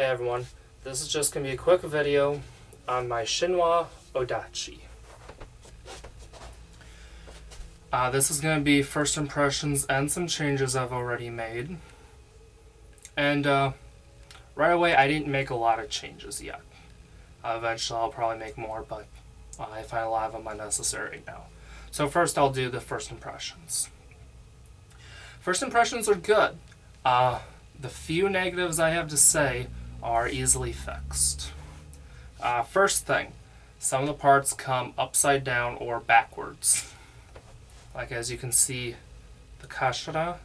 Hey everyone, this is just going to be a quick video on my Shinwa Odachi. This is going to be first impressions and some changes I've already made. And right away I didn't make a lot of changes yet. Eventually I'll probably make more, but I find a lot of them unnecessary now. So first I'll do the first impressions. First impressions are good. The few negatives I have to say are easily fixed. First thing, some of the parts come upside down or backwards. Like as you can see, the kashira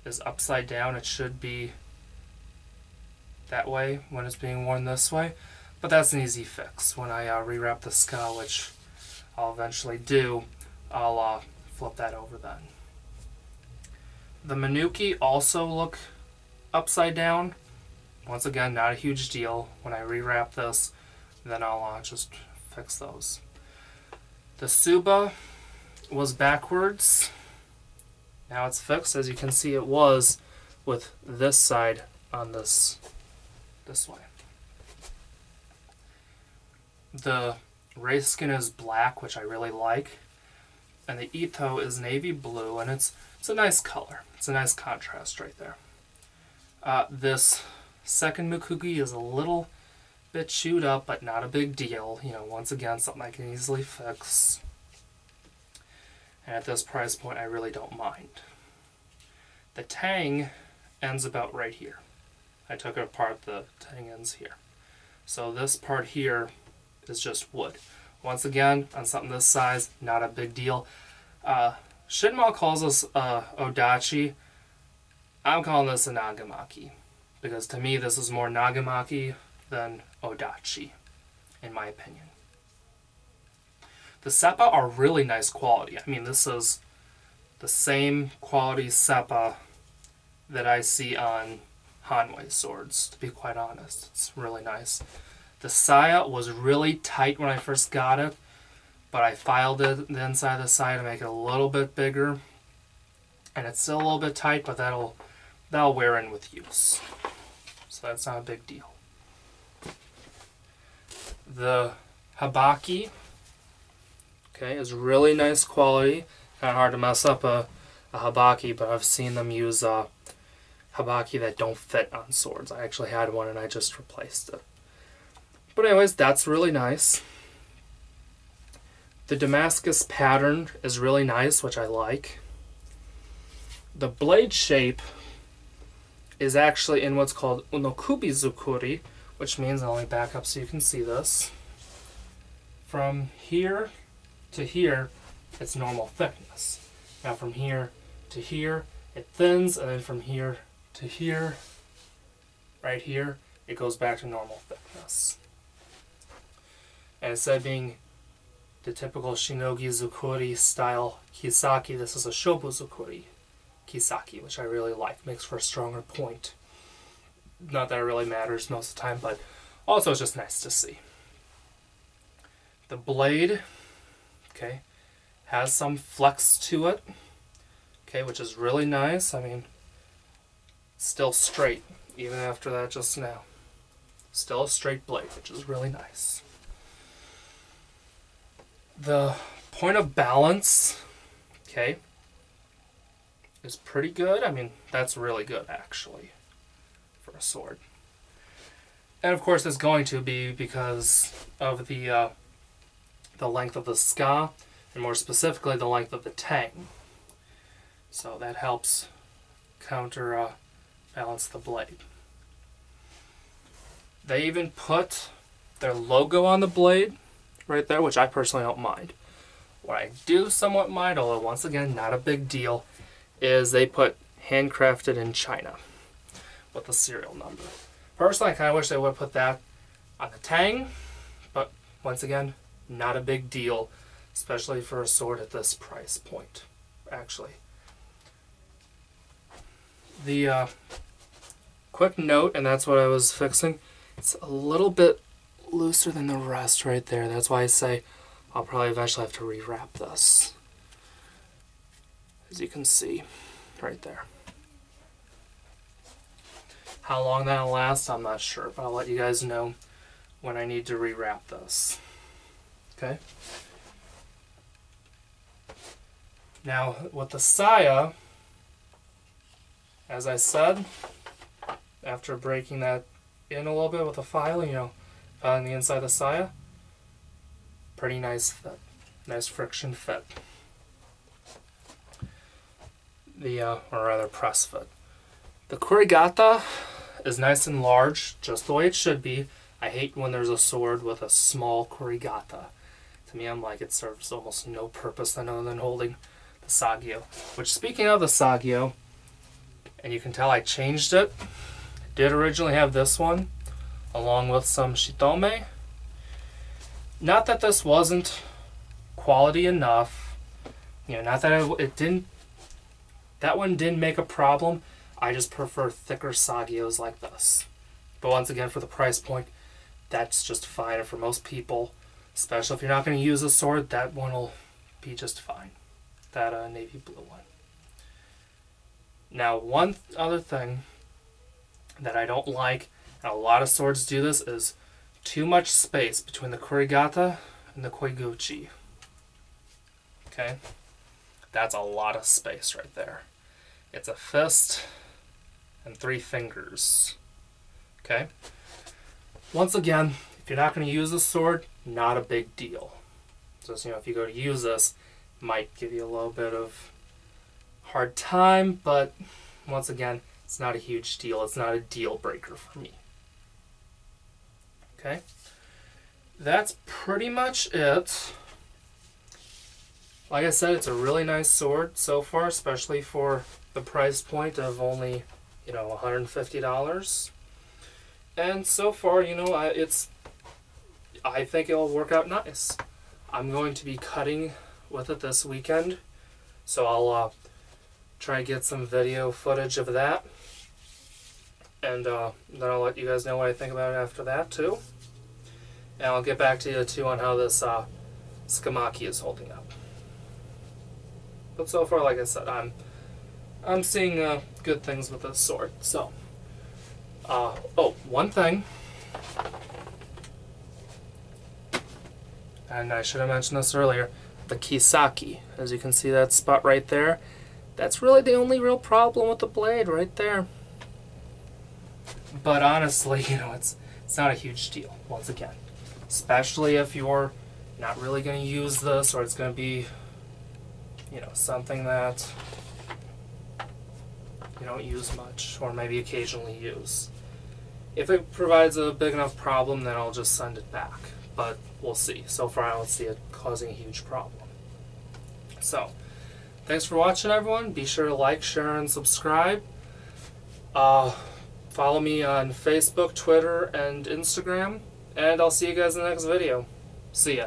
is upside down. It should be that way when it's being worn this way. But that's an easy fix. When I rewrap the ska, which I'll eventually do, I'll flip that over then. The Manuki also look upside down. Once again, not a huge deal. When I rewrap this, then I'll just fix those. The Tsuba was backwards. Now it's fixed. As you can see, it was with this side on this way. The race skin is black, which I really like. And the Ito is navy blue, and it's a nice color. It's a nice contrast right there. This second Mukugi is a little bit chewed up, but not a big deal. You know, once again, something I can easily fix. And at this price point, I really don't mind. The tang ends about right here. I took it apart, the tang ends here. So this part here is just wood. Once again, on something this size, not a big deal. Shinwa calls this Odachi. I'm calling this a Nagamaki, because to me this is more Nagamaki than Odachi, in my opinion. The seppa are really nice quality. I mean, this is the same quality seppa that I see on Hanwei swords, to be quite honest. It's really nice. The saya was really tight when I first got it, but I filed it the inside of the saya to make it a little bit bigger. And it's still a little bit tight, but that'll wear in with use. So that's not a big deal. The habaki, okay, is really nice quality. Kind of hard to mess up a habaki, but I've seen them use habaki that don't fit on swords. I actually had one and I just replaced it. But anyways, that's really nice. The Damascus pattern is really nice, which I like. The blade shape is actually in what's called unokubi zukuri, which means, I'll let me back up so you can see this. From here to here, it's normal thickness. Now from here to here, it thins, and then from here to here, right here, it goes back to normal thickness. And instead of being the typical shinogi zukuri style kisaki, this is a shobu zukuri kisaki, which I really like. Makes for a stronger point. Not that it really matters most of the time, but also it's just nice to see. The blade, okay, has some flex to it, okay, which is really nice. I mean, it's still straight, even after that just now. Still a straight blade, which is really nice. The point of balance, okay, is pretty good. I mean, that's really good, actually, for a sword. And of course, it's going to be because of the length of the ska, and more specifically, the length of the tang. So that helps counterbalance the blade. They even put their logo on the blade right there, which I personally don't mind. What I do somewhat mind, although once again, not a big deal, is they put handcrafted in China with the serial number. Personally, I kind of wish they would put that on the tang, but once again, not a big deal, especially for a sword at this price point, actually. The quick note, and that's what I was fixing, it's a little bit looser than the rest right there. That's why I say I'll probably eventually have to rewrap this. As you can see right there. How long that'll last, I'm not sure, but I'll let you guys know when I need to rewrap this. Okay? Now, with the saya, as I said, after breaking that in a little bit with a file, on the inside of the saya, pretty nice fit. Nice friction fit. Or rather press fit. The kurigata is nice and large, just the way it should be. I hate when there's a sword with a small kurigata. To me, I'm like, it serves almost no purpose other than holding the sagyo. Which, speaking of the sagyo, and you can tell I changed it. I did originally have this one, along with some shitome. Not that this wasn't quality enough. Not that that one didn't make a problem. I just prefer thicker sagyos like this. But once again, for the price point, that's just fine. And for most people, especially if you're not going to use a sword, that one will be just fine. That navy blue one. Now, one other thing that I don't like, and a lot of swords do this, is too much space between the kurigata and the koiguchi. Okay? That's a lot of space right there. It's a fist and 3 fingers. Okay? Once again, if you're not going to use a sword, not a big deal. Just, if you go to use this, it might give you a little bit of hard time, but once again, it's not a huge deal. It's not a deal breaker for me. Okay? That's pretty much it. Like I said, it's a really nice sword so far, especially for the price point of only, $150. And so far, I think it'll work out nice. I'm going to be cutting with it this weekend, so I'll try to get some video footage of that. And then I'll let you guys know what I think about it after that, too. And I'll get back to you, too, on how this Nagamaki is holding up. But so far, like I said, I'm seeing good things with this sword. So, one thing, and I should have mentioned this earlier, the kisaki. As you can see, that spot right there, that's really the only real problem with the blade right there. But honestly, it's not a huge deal, once again. Especially if you're not really going to use this, or it's going to be something that you don't use much, or maybe occasionally use. If it provides a big enough problem, then I'll just send it back. But we'll see. So far, I don't see it causing a huge problem. So, thanks for watching, everyone. Be sure to like, share, and subscribe. Follow me on Facebook, Twitter, and Instagram. And I'll see you guys in the next video. See ya.